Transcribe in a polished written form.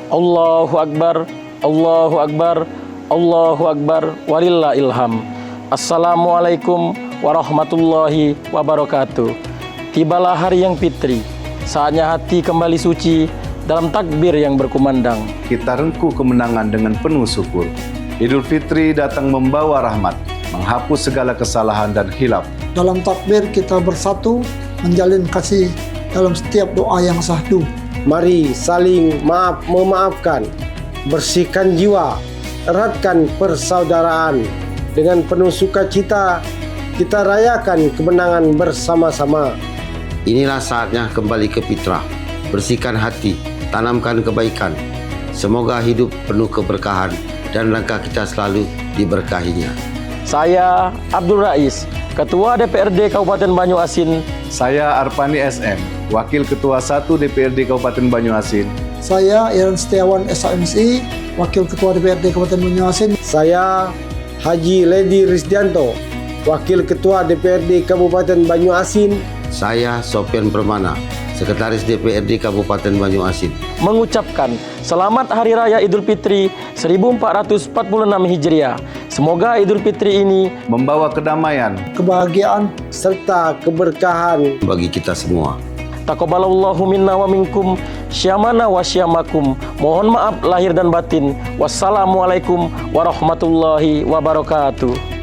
Allahu Akbar, Allahu Akbar, Allahu Akbar, walillahil ilham. Assalamualaikum warahmatullahi wabarakatuh. Tibalah hari yang fitri, saatnya hati kembali suci dalam takbir yang berkumandang. Kita rengkuh kemenangan dengan penuh syukur. Idul Fitri datang membawa rahmat, menghapus segala kesalahan dan khilaf. Dalam takbir kita bersatu, menjalin kasih dalam setiap doa yang syahdu. Mari saling memaafkan, bersihkan jiwa, eratkan persaudaraan. Dengan penuh sukacita, kita rayakan kemenangan bersama-sama. Inilah saatnya kembali ke fitrah, bersihkan hati, tanamkan kebaikan. Semoga hidup penuh keberkahan dan langkah kita selalu diberkahinya. Saya Abdul Rais, Ketua DPRD Kabupaten Banyuasin. Saya Arpani SM, Wakil Ketua 1 DPRD Kabupaten Banyuasin. Saya Iran Setiawan SAMSI, Wakil Ketua DPRD Kabupaten Banyuasin. Saya Haji Ledi Risdianto, Wakil Ketua DPRD Kabupaten Banyuasin. Saya Sofyan Permana, Sekretaris DPRD Kabupaten Banyuasin, mengucapkan Selamat Hari Raya Idul Fitri 1446 Hijriah. Semoga Idul Fitri ini Membawa kedamaian, Kebahagiaan, serta keberkahan bagi kita semua. Taqabbalallahu minna wa minkum, syamana wa syamakum. Mohon maaf lahir dan batin. Wassalamualaikum warahmatullahi wabarakatuh.